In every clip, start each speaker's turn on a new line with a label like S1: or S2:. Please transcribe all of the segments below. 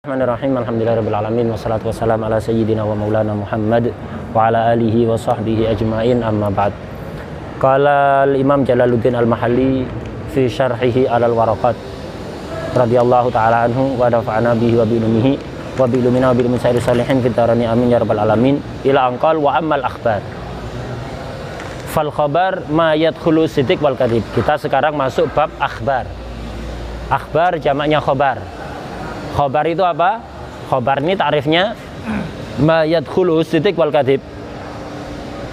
S1: Bismillahirrahmanirrahim. Alhamdulillahirabbil alamin wassalatu wassalamu ala sayyidina wa maulana Muhammad wa ala alihi wa sahbihi ajmain, amma ba'd. Qala al-Imam Jalaluddin Al-Mahalli fi syarhihi 'alal waraqat radhiyallahu ta'ala anhu wa nafa'ana bihi wa bi ilmihi wa bi ilmina wa bi ilmi sayyidis salihin fid dharani amin ya rabbal alamin. Ila anqal wa ammal akhbar fal khabar ma yadkhulu siddiq wal kadhib. Kita sekarang masuk bab akhbar. Akhbar jamaknya khabar. Khobar itu apa? Khobar ini tarifnya ma yadkhulu siddiq wal kadhib.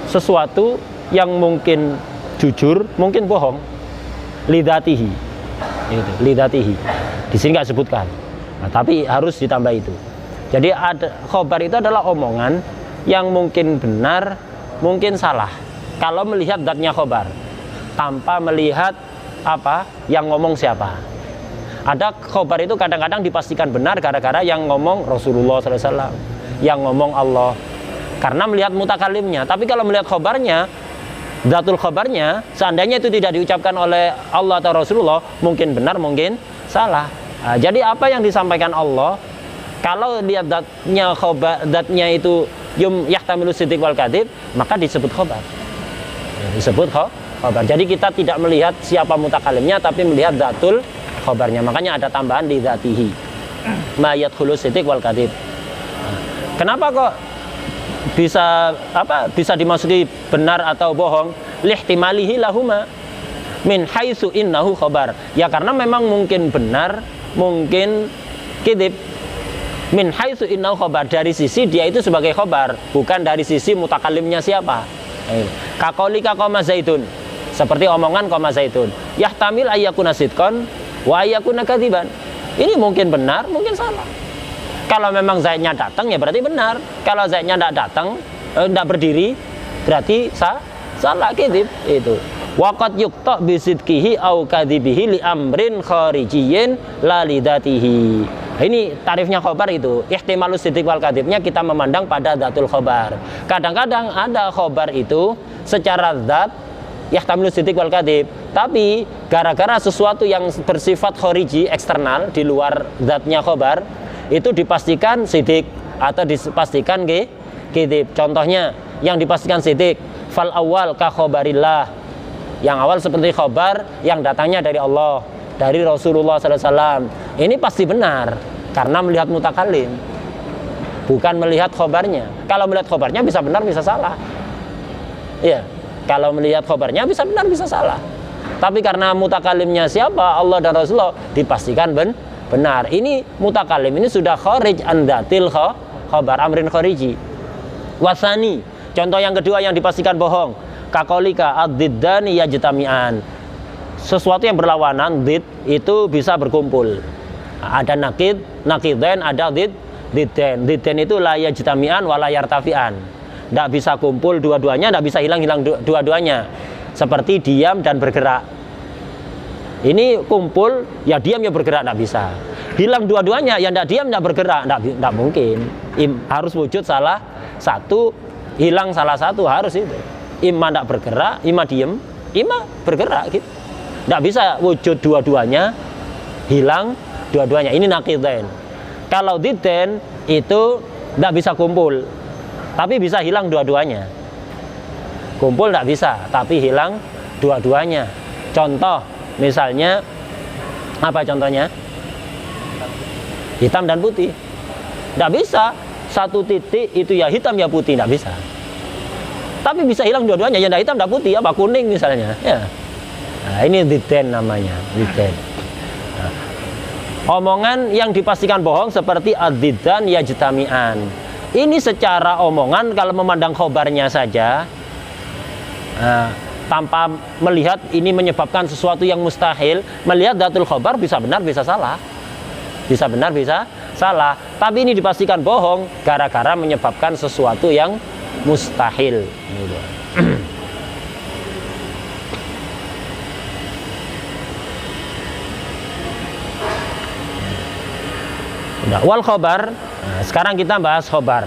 S1: Sesuatu yang mungkin jujur, mungkin bohong. Lidatihi. Itu, lidatihi. Di sini nggak sebutkan. Nah, tapi harus ditambah itu. Jadi khobar itu adalah omongan yang mungkin benar, mungkin salah. Kalau melihat zatnya khobar, tanpa melihat apa yang ngomong siapa. Ada khobar itu kadang-kadang dipastikan benar gara-gara yang ngomong Rasulullah SAW, yang ngomong Allah, karena melihat mutakalimnya. Tapi kalau melihat khobarnya, zatul khobarnya, seandainya itu tidak diucapkan oleh Allah atau Rasulullah, mungkin benar, mungkin salah. Nah, jadi apa yang disampaikan Allah, kalau lihat zatnya khobar, zatnya itu yum yahtamilu siddiq wal kadhib, maka disebut khobar. Disebut khobar. Jadi kita tidak melihat siapa mutakalimnya, tapi melihat zatul khobarnya. Makanya ada tambahan di dzatihi ma yadkhulu siddiq wal kadhib. Kenapa kok bisa dimasuki benar atau bohong? Lihtimalihi lahuma min haitsu innahu khabar. Ya karena memang mungkin benar, mungkin kadzib. Min haitsu innahu khabar, dari sisi dia itu sebagai khabar, bukan dari sisi mutakalimnya siapa. Kaqaulika qama zaitun, seperti omongan qama zaitun. Yahtamil ayyakuna sidqan wa yakuna kadziban. Ini mungkin benar, mungkin salah. Kalau memang Zaidnya datang ya berarti benar. Kalau Zaidnya tidak datang, tidak berdiri, berarti salah, kadzib itu. Waqad yuqta bi sidqihi au kadzibihi li amrin kharijiyyin la lidatihi. Ini tarifnya khobar itu. Ihtimalus siddiq wal kadzibnya kita memandang pada dzatul khobar. Kadang-kadang ada khobar itu secara zat yahtamilu siddiq wal kadhib, tapi gara-gara sesuatu yang bersifat khariji, eksternal, di luar zatnya khobar, itu dipastikan siddiq atau dipastikan kadzib. Contohnya yang dipastikan siddiq, fal awal ka khobarillah, yang awal seperti khobar yang datangnya dari Allah, dari Rasulullah SAW. Ini pasti benar karena melihat mutakalim, bukan melihat khobarnya. Kalau melihat khobarnya bisa benar, bisa salah. Iya. Kalau melihat khobarnya bisa benar, bisa salah. Tapi karena mutakalimnya siapa, Allah dan Rasulullah, dipastikan benar. Ini mutakalim ini sudah kharij an dzatil khabar, amrin khariji. Wasani, contoh yang kedua yang dipastikan bohong. Kaqaulika ad-diddani yajtami'an. Sesuatu yang berlawanan, did itu bisa berkumpul. Ada nakid, nakidain, ada didden. Didden itu la yajtami'an wa la yartafi'an. Tidak bisa kumpul dua-duanya, tidak bisa hilang-hilang dua-duanya. Seperti diam dan bergerak. Ini kumpul, ya diam ya bergerak, tidak bisa. Hilang dua-duanya, ya tidak diam, tidak bergerak, tidak mungkin. Harus wujud salah satu, hilang salah satu, harus itu. Ima tidak bergerak, ima diam, ima bergerak. Gitu. Tidak bisa wujud dua-duanya, hilang dua-duanya. Ini naqidain. Kalau didden itu tidak bisa kumpul, tapi bisa hilang dua-duanya. Kumpul tidak bisa, tapi hilang dua-duanya. Contoh, misalnya, apa contohnya? Hitam dan putih. Tidak bisa, satu titik itu ya hitam ya putih, tidak bisa. Tapi bisa hilang dua-duanya, ya tidak hitam, tidak putih, apa kuning misalnya. Ya. Nah, ini didden namanya, didden. Nah, omongan yang dipastikan bohong seperti ad-diddan yajtami'an. Ini secara omongan kalau memandang khobarnya saja, tanpa melihat ini menyebabkan sesuatu yang mustahil, melihat dzatul khobar bisa benar, bisa salah. Bisa benar, bisa salah. Tapi ini dipastikan bohong gara-gara menyebabkan sesuatu yang mustahil. Wal khobar. Nah, sekarang kita bahas khobar.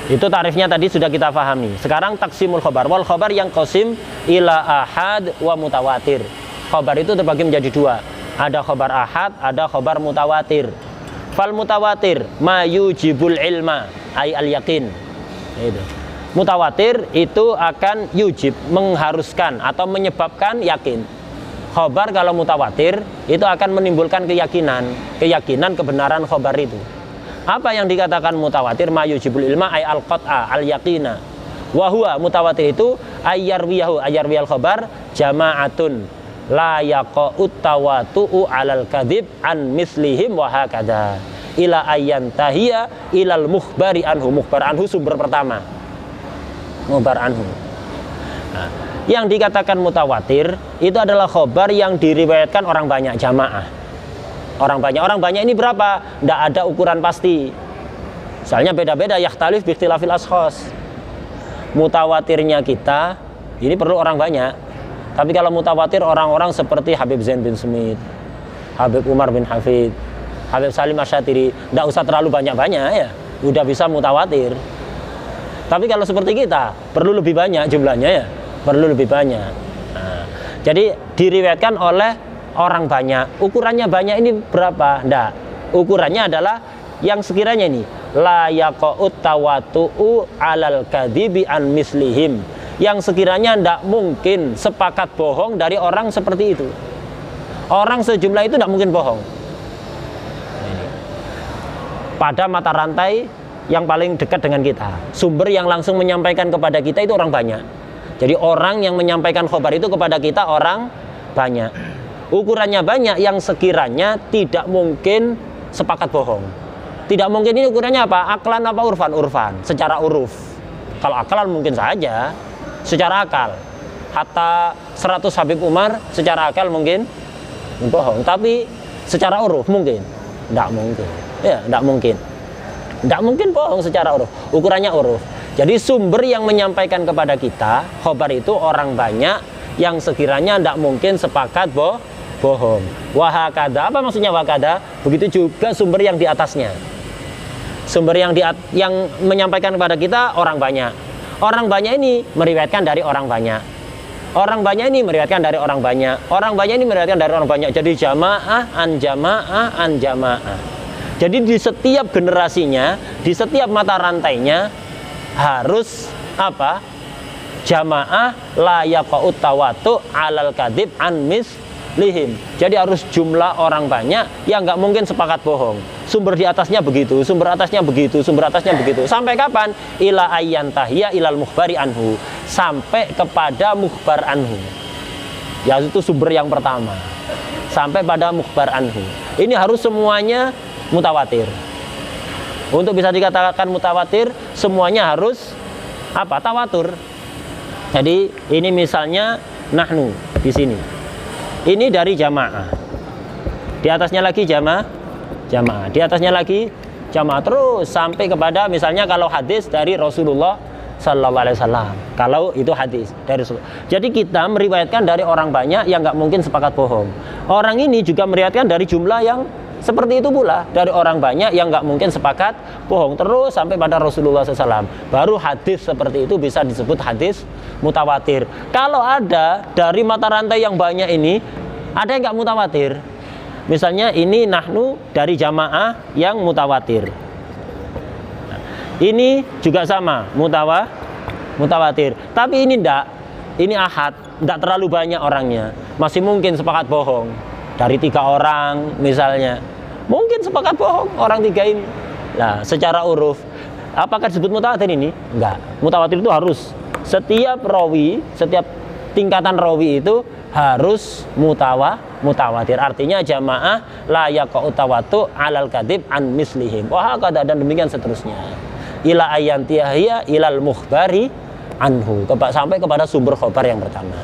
S1: Itu tarifnya tadi sudah kita pahami. Sekarang taksimul khobar. Wal khobar yang qasim ila ahad wa mutawatir. Khobar itu terbagi menjadi dua. Ada khobar ahad, ada khobar mutawatir. Fal mutawatir ma yujibul ilma ay al yakin. Itu. Mutawatir itu akan yujib, mengharuskan atau menyebabkan yakin. Khobar kalau mutawatir itu akan menimbulkan keyakinan kebenaran khobar itu. Apa yang dikatakan mutawatir? Ma yujibul ilma ay al qat'a al yaqina. Wa huwa mutawatir itu ayyarwiyal khobar jama'atun la yaqa'ut tawatu'u alal kadhib an mislihim wa hakadha ila ayyantahiya ilal mukhbari anhu. Mukhbar anhu sumber pertama, mukhbar anhu. Nah, yang dikatakan mutawatir itu adalah khobar yang diriwayatkan orang banyak, jamaah. Orang banyak ini berapa? Tidak ada ukuran pasti. Misalnya beda-beda, yakhtalif bi ikhtilafil ashkhas. Mutawatirnya kita ini perlu orang banyak. Tapi kalau mutawatir orang-orang seperti Habib Zain bin Smith, Habib Umar bin Hafid, Habib Salim Asyatiri, tidak usah terlalu banyak-banyak ya, udah bisa mutawatir. Tapi kalau seperti kita, perlu lebih banyak jumlahnya ya, perlu lebih banyak. Nah, jadi diriwayatkan oleh orang banyak. Ukurannya banyak ini berapa? Tidak. Ukurannya adalah yang sekiranya ini la yaqa'ut tawatu'u alal kadhibi an mislihim, yang sekiranya tidak mungkin sepakat bohong dari orang seperti itu. Orang sejumlah itu tidak mungkin bohong. Pada mata rantai yang paling dekat dengan kita, sumber yang langsung menyampaikan kepada kita itu orang banyak. Jadi orang yang menyampaikan khobar itu kepada kita orang banyak. Ukurannya banyak yang sekiranya tidak mungkin sepakat bohong. Tidak mungkin ini ukurannya apa? Aklan apa urfan? Urfan, secara uruf. Kalau aklan mungkin saja secara akal, hatta 100 Habib Umar secara akal mungkin bohong, tapi secara uruf mungkin tidak mungkin ya, tidak mungkin bohong secara uruf, ukurannya uruf. Jadi sumber yang menyampaikan kepada kita khobar itu orang banyak yang sekiranya tidak mungkin sepakat bohong. Wahakada, apa maksudnya wahakada? Begitu juga sumber yang di atasnya, sumber yang menyampaikan kepada kita orang banyak. Orang banyak ini meriwayatkan dari orang banyak. Orang banyak ini meriwayatkan dari orang banyak. Orang banyak ini meriwayatkan dari orang banyak. Jadi jamaah an jamaah an jamaah. Jadi di setiap generasinya, di setiap mata rantainya harus apa? Jamaah la yaqa'ut tawatu alal kadhib an mislihim. Jadi harus jumlah orang banyak yang nggak mungkin sepakat bohong. Sumber di atasnya begitu, sumber atasnya begitu, sumber atasnya begitu. Sampai kapan? Ila ayyantahiya ilal mukhbari anhu. Sampai kepada mukhbar anhu. Ya itu sumber yang pertama. Sampai pada mukhbar anhu. Ini harus semuanya mutawatir. Untuk bisa dikatakan mutawatir, semuanya harus apa? Tawatur. Jadi ini misalnya nahnu di sini. Ini dari jamaah. Di atasnya lagi jamaah. Di atasnya lagi jamaah, terus sampai kepada misalnya kalau hadis dari Rasulullah Sallallahu Alaihi Wasallam, kalau itu hadis dari Rasulullah. Jadi kita meriwayatkan dari orang banyak yang nggak mungkin sepakat bohong. Orang ini juga meriwayatkan dari jumlah yang seperti itu pula, dari orang banyak yang nggak mungkin sepakat bohong, terus sampai pada Rasulullah SAW. Baru hadis seperti itu bisa disebut hadis mutawatir. Kalau ada dari mata rantai yang banyak ini, ada yang nggak mutawatir. Misalnya ini nahnu dari jamaah yang mutawatir. Ini juga sama, mutawatir. Tapi ini enggak, ini ahad, enggak terlalu banyak orangnya. Masih mungkin sepakat bohong. Dari 3 orang misalnya, mungkin sepakat bohong orang 3 ini. Nah, secara uruf, apakah disebut mutawatir ini? Enggak. Mutawatir itu harus setiap rawi, setiap tingkatan rawi itu harus mutawatir. Artinya jamaah la yaqa'u tawatu alal kadhib an mislihim. Wah, kata dan demikian seterusnya. Ila ayyantiya ilal mukhbari anhu. Sampai kepada sumber khobar yang pertama.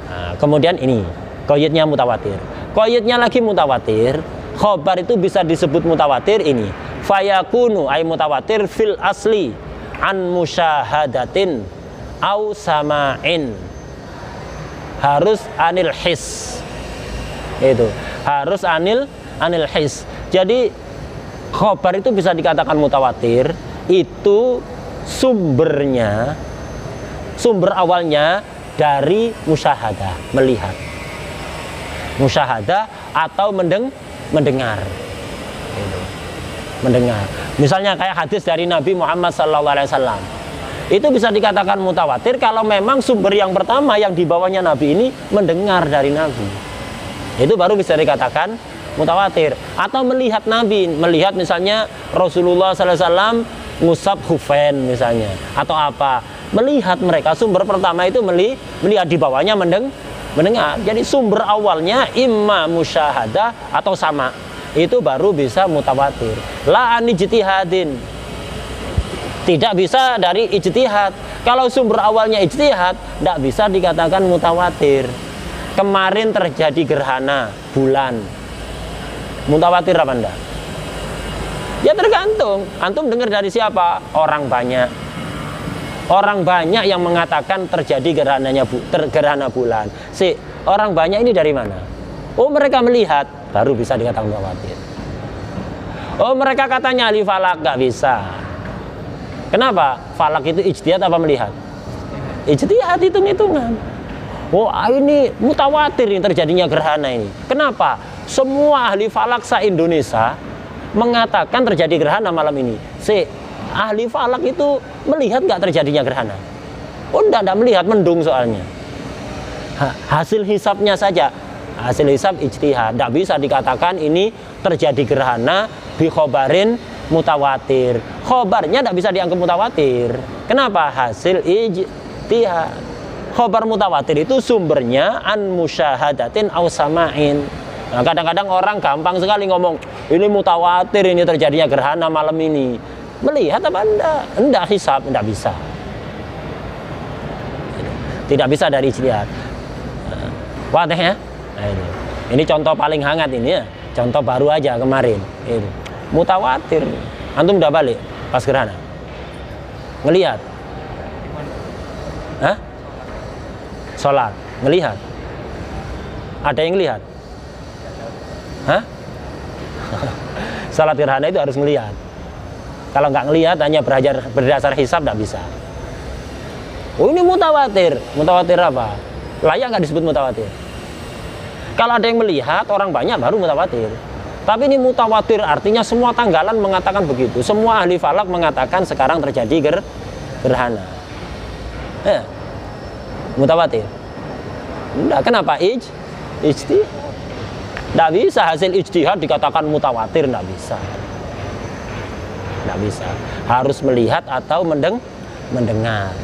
S1: Nah, kemudian ini qayyidnya mutawatir. Qayyidnya lagi mutawatir. Khobar itu bisa disebut mutawatir ini. Fayakunu ay mutawatir fil asli an musyahadatin au sama'in. Harus anil his. Itu harus anil his. Jadi khobar itu bisa dikatakan mutawatir itu sumber awalnya dari musyahadah, melihat, musyahadah atau mendengar. Gitu. mendengar. Misalnya kayak hadis dari Nabi Muhammad SAW, itu bisa dikatakan mutawatir kalau memang sumber yang pertama yang di bawahnya Nabi ini mendengar dari Nabi. Itu baru bisa dikatakan mutawatir. Atau melihat Nabi, melihat misalnya Rasulullah SAW ngusap khufain misalnya, atau apa, melihat mereka, sumber pertama itu melihat, di bawahnya mendengar. Jadi sumber awalnya imma musyahadah atau sama, itu baru bisa mutawatir. La an ijtihadin, tidak bisa dari ijtihad. Kalau sumber awalnya ijtihad, tidak bisa dikatakan mutawatir. Kemarin terjadi gerhana bulan, mutawatir apa enggak? Ya tergantung. Antum dengar dari siapa? Orang banyak. Orang banyak yang mengatakan terjadi gerhana bulan. Orang banyak ini dari mana? Oh, mereka melihat, baru bisa dikatakan mutawatir. Oh, mereka katanya ahli falak, nggak bisa. Kenapa? Falak itu ijtihad apa melihat? Ijtihad, hitung-hitungan. Oh, ini mutawatir ini terjadinya gerhana ini. Kenapa? Semua ahli falak se-Indonesia mengatakan terjadi gerhana malam ini. Ahli falak itu melihat nggak terjadinya gerhana? Oh, enggak melihat, mendung soalnya. Hasil hisabnya saja, hasil hisab ijtihad, tidak bisa dikatakan ini terjadi gerhana bi khobarin mutawatir. Khobarnya tidak bisa dianggap mutawatir. Kenapa? Hasil ijtihad. Khobar mutawatir itu sumbernya an musyahadatin aw sama'in. Nah, kadang-kadang orang gampang sekali ngomong ini mutawatir, ini terjadinya gerhana malam ini. Melihat apa enggak? Enggak hisab, enggak bisa. Tidak bisa dari ijtihad. Wadah ya? Nah, ini contoh paling hangat ini ya. Contoh baru aja kemarin. Ini mutawatir. Antum udah balik pas gerhana? Ngelihat? Hah? Sholat, ngelihat? Ada yang lihat? Hah? Salat gerhana itu harus melihat. Kalau nggak ngelihat, hanya berdasar hisab, nggak bisa. Oh, ini mutawatir. Mutawatir apa? Layak nggak disebut mutawatir? Kalau ada yang melihat, orang banyak, baru mutawatir. Tapi ini mutawatir artinya semua tanggalan mengatakan begitu. Semua ahli falak mengatakan sekarang terjadi gerhana. Mutawatir. Enggak, kenapa? Ijtihad. Enggak bisa hasil ijtihad dikatakan mutawatir, enggak bisa. Enggak bisa. Harus melihat atau mendengar.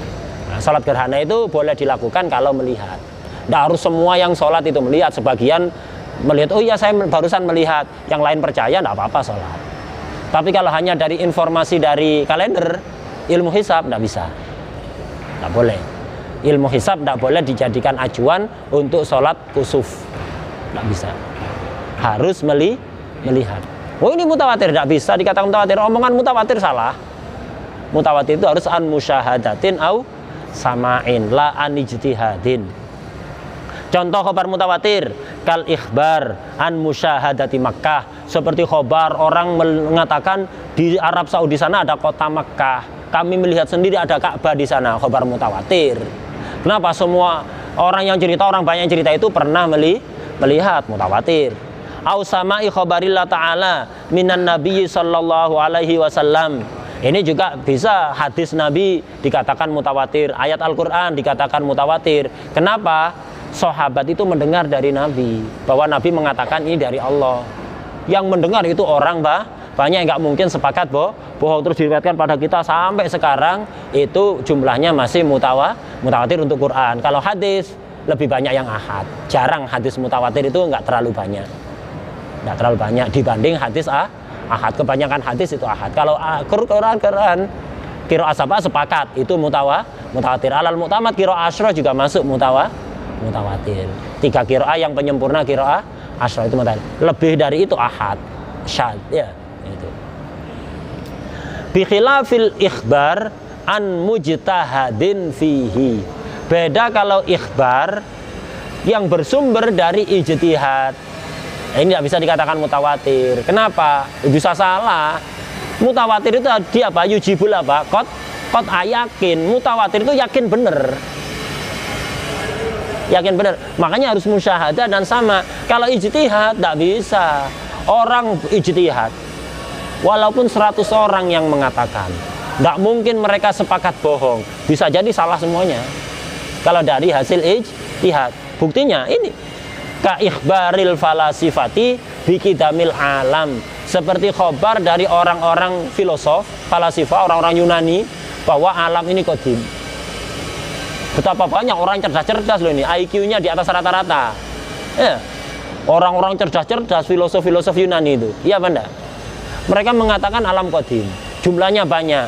S1: Nah, salat gerhana itu boleh dilakukan kalau melihat. Enggak harus semua yang sholat itu melihat. Sebagian melihat, oh iya saya barusan melihat. Yang lain percaya, enggak apa-apa sholat. Tapi kalau hanya dari informasi dari kalender, ilmu hisab, enggak bisa. Enggak boleh. Ilmu hisab tidak boleh dijadikan acuan untuk sholat kusuf, tidak bisa. Harus melihat. Oh, ini mutawatir, tidak bisa dikatakan mutawatir. Omongan mutawatir salah. Mutawatir itu harus an musyahadatin au sama'in, la an ijtihadin. Contoh khobar mutawatir, kal ikhbar an musyahadati Makkah. Seperti khobar orang mengatakan di Arab Saudi sana ada kota Makkah. Kami melihat sendiri ada Ka'bah di sana. Khobar mutawatir. Kenapa? Semua orang yang cerita, orang banyak yang cerita itu pernah melihat, mutawatir. Au sama'i khabarillah ta'ala minan nabiyyi sallallahu alaihi wasallam. Ini juga bisa hadis Nabi dikatakan mutawatir, ayat Al-Qur'an dikatakan mutawatir. Kenapa? Sahabat itu mendengar dari Nabi bahwa Nabi mengatakan ini dari Allah. Yang mendengar itu orang banyak, nggak mungkin sepakat bohong terus diriwayatkan pada kita sampai sekarang itu jumlahnya masih mutawatir untuk Quran. Kalau hadis lebih banyak yang ahad. Jarang hadis mutawatir itu nggak terlalu banyak dibanding hadis ahad. Kebanyakan hadis itu ahad. Kalau Quran qiraah sepakat itu mutawatir. Alal mu'tamad qiraah asyra juga masuk mutawatir. 3 qiraah yang penyempurna qiraah asyra itu mutawatir. Lebih dari itu ahad. Syad ya. Itu. Bi khilafil ikhbar an mujtahadin fihi. Beda kalau ikhbar yang bersumber dari ijtihad. Ini tidak bisa dikatakan mutawatir. Kenapa? Bisa salah. Mutawatir itu dia apa? Yujibul apa? Qat yakin. Mutawatir itu yakin benar. Yakin benar. Makanya harus musyahadah dan sama. Kalau ijtihad tidak bisa. Orang ijtihad Walaupun 100 orang yang mengatakan, tidak mungkin mereka sepakat bohong. Bisa jadi salah semuanya. Kalau dari hasil ijtihad. Buktinya ini. Ka ikhbaril falasifati bikidamil alam. Seperti khobar dari orang-orang filosof, falasifah, orang-orang Yunani, bahwa alam ini qadim. Betapa banyak orang cerdas-cerdas loh ini. IQ-nya di atas rata-rata. Ya. Orang-orang cerdas-cerdas, filosof-filosof Yunani itu. Iya apa enggak? Mereka mengatakan alam qadim, jumlahnya banyak.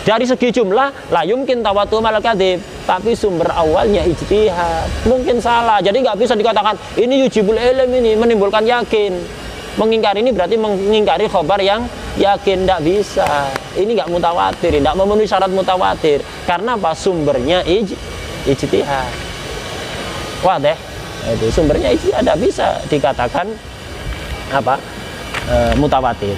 S1: Dari segi jumlah, la yumkin tawatu mal kadhib, tapi sumber awalnya ijtihad. Mungkin salah, jadi nggak bisa dikatakan ini yujibul ilm, ini menimbulkan yakin. Mengingkari ini berarti mengingkari khobar yang yakin, tidak bisa. Ini nggak mutawatir, tidak memenuhi syarat mutawatir. Karena apa? Sumbernya ijtihad. Wah deh, itu sumbernya ijtihad, tidak bisa dikatakan apa? Mutawatir.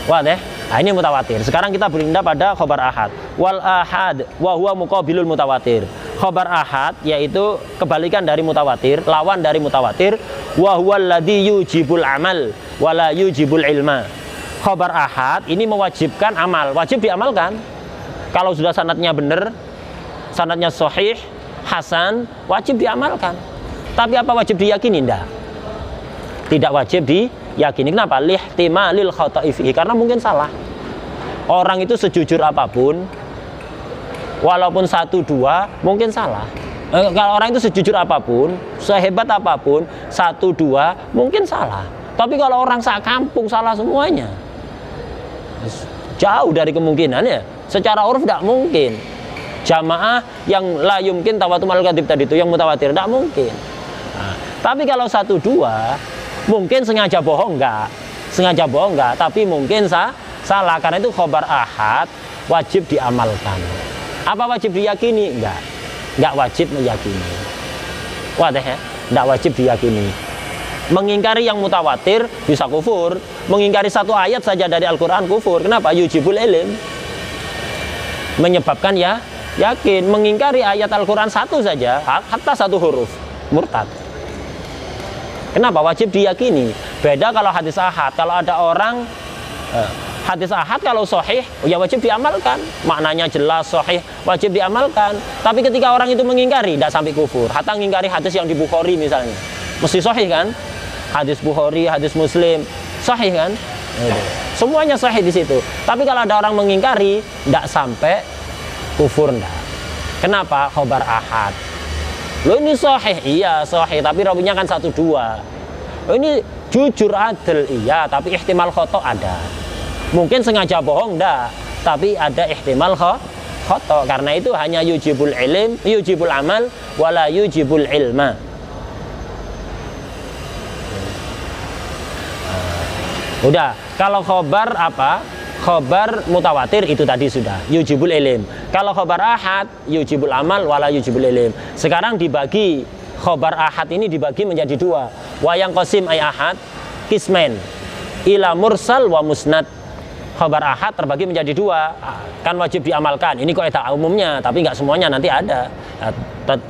S1: Wah deh, nah ini mutawatir. Sekarang kita berpindah pada khobar ahad. Wal ahad wa huwa muqabilul mutawatir. Khobar ahad yaitu kebalikan dari mutawatir, lawan dari mutawatir. Wa huwa alladzi yujibul amal wa la yujibul ilma. Khobar ahad ini mewajibkan amal, wajib diamalkan. Kalau sudah sanadnya benar, sanadnya sahih, hasan, wajib diamalkan. Tapi apa wajib diyakini? Tidak wajib diyakini. Kenapa? Lihtimalil khata'i fihi, karena mungkin salah. Orang itu sejujur apapun, walaupun 1-2 mungkin salah. Kalau orang itu sejujur apapun, sehebat apapun, 1-2 mungkin salah. Tapi kalau orang sak kampung salah semuanya, jauh dari kemungkinan ya. Secara uruf tidak mungkin. Jamaah yang la yumkin tawatumul kadhib tadi itu, yang mutawatir, tidak mungkin. Nah, tapi kalau 1-2 mungkin sengaja bohong enggak, tapi mungkin salah. Karena itu khobar ahad wajib diamalkan. Apa wajib diyakini? Enggak wajib meyakini. Wadah ya, enggak wajib diyakini. Mengingkari yang mutawatir bisa kufur. Mengingkari satu ayat saja dari Al-Quran kufur. Kenapa? Yujibul ilm, menyebabkan ya yakin. Mengingkari ayat Al-Quran satu saja, hatta satu huruf, murtad. Kenapa? Wajib diyakini. Beda kalau hadis ahad. Kalau ada orang hadis ahad kalau sahih, ya wajib diamalkan. Maknanya jelas, sahih, wajib diamalkan. Tapi ketika orang itu mengingkari, tidak sampai kufur. Hatta mengingkari hadis yang di Bukhari misalnya, mesti sahih kan? Hadis Bukhari, hadis Muslim, sahih kan? Semuanya sahih di situ. Tapi kalau ada orang mengingkari, tidak sampai kufur, tidak. Kenapa? Khobar ahad. Loh ini sahih, iya sahih, tapi rawinya kan 1-2. Loh ini jujur adil, iya, tapi ihtimal khoto ada. Mungkin sengaja bohong, enggak, tapi ada ihtimal khoto. Karena itu hanya yujibul ilm, yujibul amal, wala yujibul ilma. Udah, kalau khobar apa? Khobar mutawatir itu tadi sudah yujibul ilm. Kalau khobar ahad yujibul amal wala yujibul ilm. Sekarang dibagi, khobar ahad ini dibagi menjadi dua. Wayang qasim ay ahad kismen ila mursal wa musnad. Khobar ahad terbagi menjadi dua, kan wajib diamalkan. Ini kaidah umumnya, tapi nggak semuanya, nanti ada.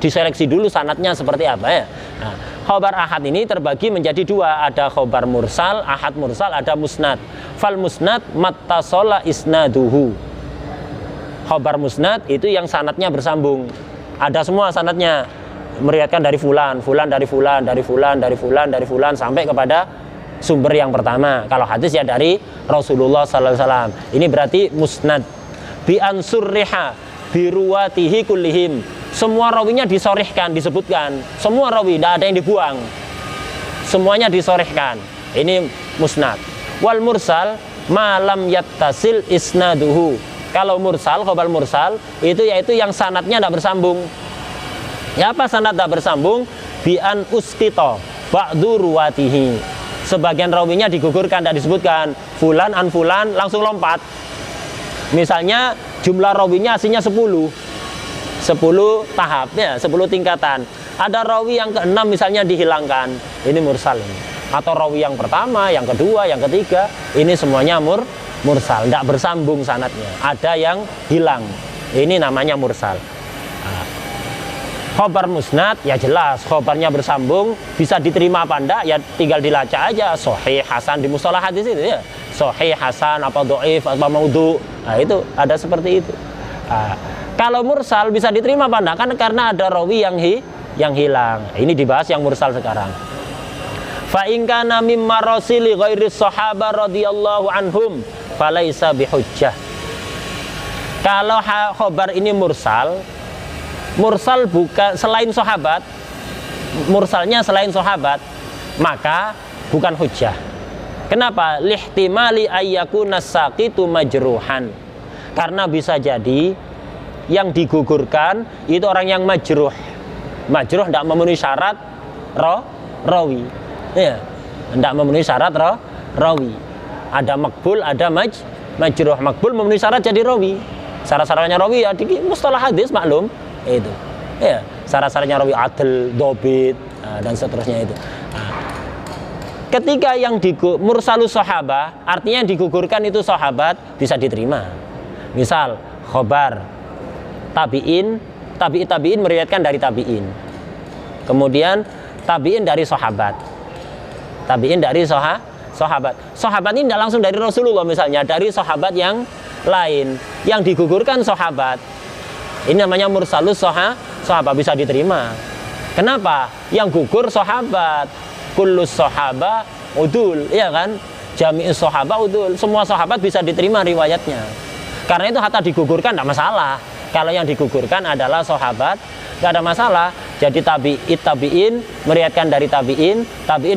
S1: Diseleksi dulu sanadnya seperti apa ya. Nah, khobar ahad ini terbagi menjadi dua, ada khobar mursal, ahad mursal, ada musnad. Fal musnad mattasola isnaduhu. Khobar musnad itu yang sanadnya bersambung, ada semua sanadnya, meriwayatkan dari fulan, fulan dari fulan, dari fulan, dari fulan, dari fulan sampai kepada sumber yang pertama. Kalau hadis ya dari Rasulullah sallallahu alaihi wasallam. Ini berarti musnad. Bi ansurriha bi ruwatihi kullihim. Semua rawinya disorihkan, disebutkan. Semua rawi, tidak ada yang dibuang. Semuanya disorihkan. Ini musnad. Wal mursal malam yattasil isnaduhu. Kalau mursal, khobar mursal itu yaitu yang sanadnya tidak bersambung. Ya apa sanad tidak bersambung? Bi an usqita ba'du ruwatihi. Sebagian rawinya digugurkan, tidak disebutkan. Fulan an fulan, langsung lompat. Misalnya jumlah rawinya aslinya 10 tahap ya, 10 tingkatan. Ada rawi yang ke-6 misalnya dihilangkan, ini mursal ini. Atau rawi yang pertama, yang kedua, yang ketiga, ini semuanya mursal, tidak bersambung sanadnya. Ada yang hilang, ini namanya mursal. Khobar musnad ya jelas, khobarnya bersambung, bisa diterima apa enggak ya tinggal dilacak aja. Sahih, hasan di mustalah hadis itu ya. sahih, hasan, apa dhaif, apa maudhu. Nah, itu ada seperti itu. Nah, kalau mursal bisa diterima apa enggak? Kan karena ada rawi yang hilang. Ini dibahas yang mursal sekarang. Fa in kana mimma rasili ghairi sahaba radhiyallahu anhum falaisa bihujjah. Kalau khabar ini mursal bukan selain sahabat, mursalnya selain sahabat, maka bukan hujjah. Kenapa? Lihtimali ayyakuna saqitu majruhan. Karena bisa jadi yang digugurkan itu orang yang majruh. Majruh tidak memenuhi syarat rawi. Ya, tidak memenuhi syarat rawi. Ada makbul, ada majruh. Makbul memenuhi syarat jadi rawi. Syarat-syaratnya rawi ya di mustalah hadis maklum itu. Ya, syarat-syaratnya rawi adil, dobit, dan seterusnya itu. Ketika yang mursalus sahabah, artinya yang digugurkan itu sahabat, bisa diterima. Misal khobar tabi'in meriwayatkan dari tabi'in. Kemudian tabi'in dari sahabat. Tabi'in dari sahabat. Sahabat ini tidak langsung dari Rasulullah misalnya, dari sahabat yang lain yang digugurkan sahabat. Ini namanya mursalus sahabat, bisa diterima. Kenapa? Yang gugur sahabat. Kullus sahaba udul, ya kan? Jami'us sahaba udul. Semua sahabat bisa diterima riwayatnya. Karena itu hatta digugurkan tidak masalah. Kalau yang digugurkan adalah sahabat, tidak ada masalah. Jadi tabi'in meriwayatkan dari tabi'in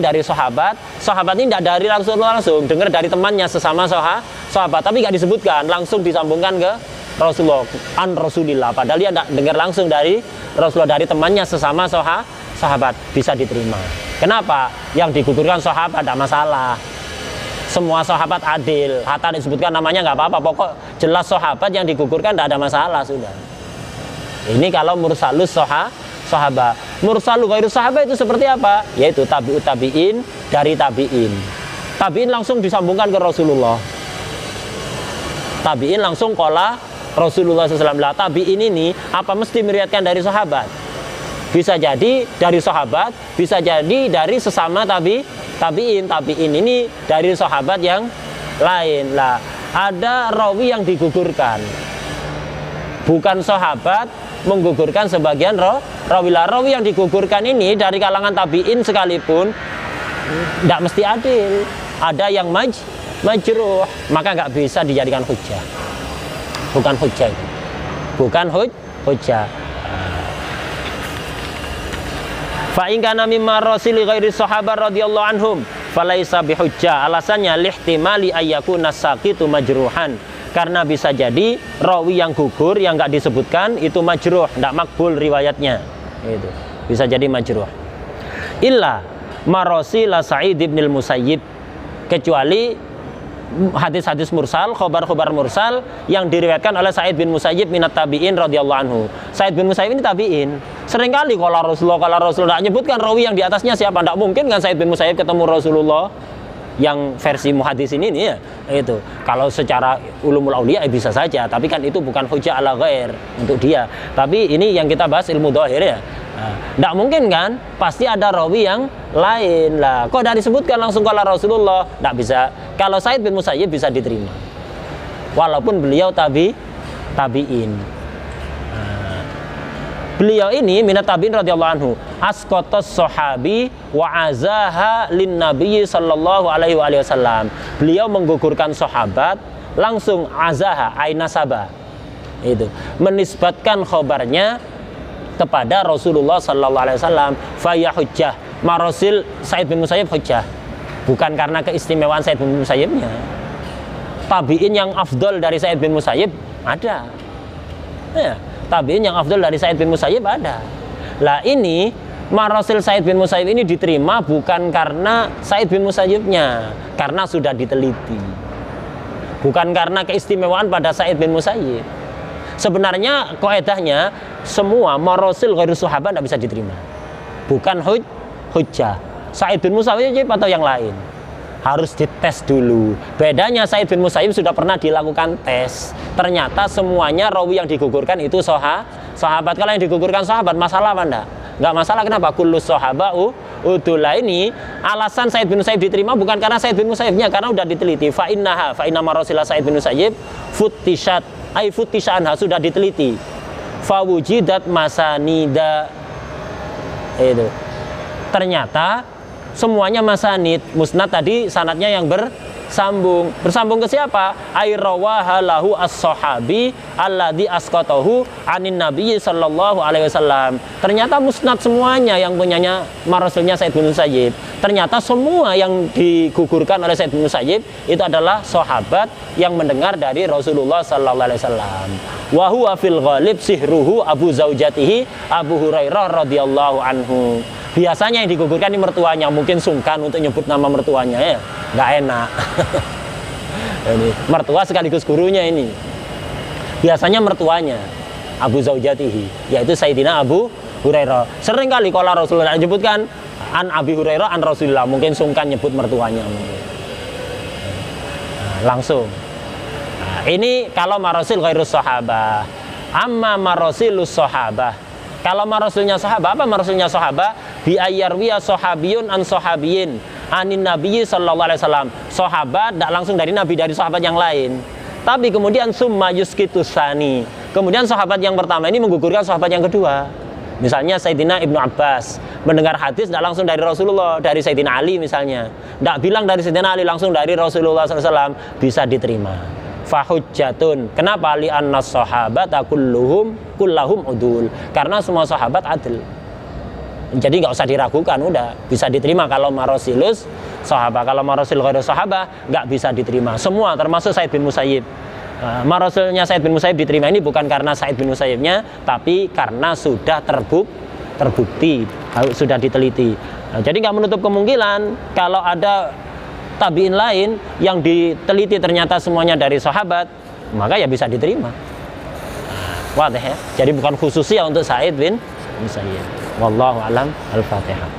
S1: dari sahabat. Sahabat ini tidak dari langsung dengar dari temannya sesama sahabat, tapi tidak disebutkan, langsung disambungkan ke Rasulullah, an Rasulillah. Padahal dia tidak dengar langsung dari Rasulullah, dari temannya sesama sahabat, bisa diterima. Kenapa? Yang digugurkan sahabat tidak masalah. Semua sahabat adil, hatta disebutkan namanya nggak apa-apa. Pokok jelas sahabat yang digugurkan tidak ada masalah sudah. Ini kalau mursalus sahabat. Mursalu ghairu sahabat itu seperti apa? Yaitu tabi'in dari tabi'in. Tabi'in langsung disambungkan ke Rasulullah. Tabi'in langsung qala Rasulullah SAW. Tabi'in ini apa mesti meriwayatkan dari sahabat? Bisa jadi dari sahabat, bisa jadi dari sesama tabi'in. Tabi'in ini dari sahabat yang lain. Lah, ada rawi yang digugurkan. Bukan sahabat menggugurkan sebagian rawi. Rawi yang digugurkan ini dari kalangan tabi'in sekalipun tidak mesti adil. Ada yang majruh, maka nggak bisa dijadikan hujjah. Bukan hujjah itu. Bukan hujjah. Fa in kana mimma rasili ghairi sahabat radhiyallahu anhum falaisa bihujjah. Alasannya lihtimali ayyakuna saqitu majruhan. Karena bisa jadi rawi yang gugur yang enggak disebutkan itu majruh, enggak makbul riwayatnya. Itu. Bisa jadi majruh. Illa marasila Sa'id bin al-Musayyib, kecuali hadis-hadis mursal, khobar-khobar mursal yang diriwayatkan oleh Sa'id bin Musayyib minat tabi'in radhiyallahu anhu. Sa'id bin Musayyib ini tabi'in. Seringkali kalau Rasulullah tidak nyebutkan rawi yang di atasnya siapa, tidak mungkin kan Sa'id bin Musayyib ketemu Rasulullah yang versi muhadis ini nih ya. Itu. Kalau secara ulumul auliya bisa saja, tapi kan itu bukan hujjah ala ghair untuk dia. Tapi ini yang kita bahas ilmu dhahir ya. Tidak mungkin kan, pasti ada rawi yang lain lah. Kok tidak disebutkan langsung kalau Rasulullah? Tidak bisa. Kalau Sa'id bin Musayyib bisa diterima, walaupun beliau tabi'in. Beliau ini minat tabi'in radhiyallahu anhu, asqatas sahabi wa azaha lin nabiy sallallahu alaihi wasallam. Beliau menggugurkan sahabat, langsung azaha ainasaba. Itu menisbatkan khobarnya kepada Rasulullah sallallahu alaihi wasallam. Fa ya hujjah. Marasil Sa'id bin Musayyib hujjah. Bukan karena keistimewaan Sa'id bin Musayyibnya. Tabi'in yang afdol dari Sa'id bin Musayyib ada. Ya, tabi'in yang afdol dari Sa'id bin Musayyib ada. Lah ini marasil Sa'id bin Musayyib ini diterima bukan karena Sa'id bin Musayyibnya, karena sudah diteliti. Bukan karena keistimewaan pada Sa'id bin Musayyib. Sebenarnya kaidahnya semua marasil ghairu sahabat tidak bisa diterima. Bukan hujjah. Sa'id bin Musayyib atau yang lain harus dites dulu. Bedanya Sa'id bin Musayyib sudah pernah dilakukan tes. Ternyata semuanya rawi yang digugurkan itu sahabat. Kalau yang digugurkan sahabat masalah apa enggak? Enggak masalah. Kenapa? Kullus sahaba'u Udulah ini alasan Sa'id bin Musayyib diterima bukan karena Sa'id bin Musayyibnya, karena udah diteliti. Fa inna marasilah Sa'id bin Musayyib futishat ay futishanha, sudah diteliti. Fa wujidat masanida, itu ternyata semuanya masanid. Musnad tadi sanadnya yang bersambung ke siapa? Ay rawaha lahu as-sahabi alladzi asqatahu anin nabiy sallallahu alaihi wasallam. Ternyata musnad semuanya yang punyanya marasilnya Sa'id bin Musayyib. Ternyata semua yang digugurkan oleh Sa'id bin Musayyib itu adalah sahabat yang mendengar dari Rasulullah sallallahu alaihi wasallam. Wa huwa fil ghalib sihruhu Abu Zaujatihi Abu Hurairah radhiyallahu anhu. Biasanya yang digugurkan ini mertuanya, mungkin sungkan untuk nyebut nama mertuanya ya, nggak enak. Ini mertua sekaligus gurunya ini. Biasanya mertuanya Abu Zaujatihi, yaitu Sayyidina Abu Hurairah. Sering kali kalau Rasulullah menyebutkan an Abi Hurairah an Rasulullah, mungkin sungkan nyebut mertuanya. Langsung. Ini kalau marasil ghairus sahabah. Amma marasilus sahabah. Kalau marasilnya sahabat, apa marasilnya sahabat? Bi ayyarwiya sahabiyun an sahabiyin anin nabiyyi sallallahu alaihi wasallam. Sahabat tidak langsung dari nabi, dari sahabat yang lain. Tapi kemudian summa yuskitusani. Kemudian sahabat yang pertama ini menggugurkan sahabat yang kedua. Misalnya Sayyidina Ibnu Abbas mendengar hadis tidak langsung dari Rasulullah, dari Sayyidina Ali misalnya. Tidak bilang dari Sayyidina Ali, langsung dari Rasulullah SAW, bisa diterima. Fahujjatun. Kenapa? Li annas sahabata kullahum udul. Karena semua sahabat adil. Jadi nggak usah diragukan, udah bisa diterima kalau marasilus sahabat. Kalau marasil ghairus sahabat nggak bisa diterima. Semua termasuk Sa'id bin Musayyib. Marasilnya Sa'id bin Musayyib diterima ini bukan karena Sa'id bin Musayyibnya, tapi karena sudah terbukti, sudah diteliti. Jadi nggak menutup kemungkinan kalau ada tabi'in lain yang diteliti ternyata semuanya dari sahabat, maka ya bisa diterima. Wadah ya. Jadi bukan khususnya untuk Sa'id bin Musayyib. Wallahu a'lam. Al-Fatihah.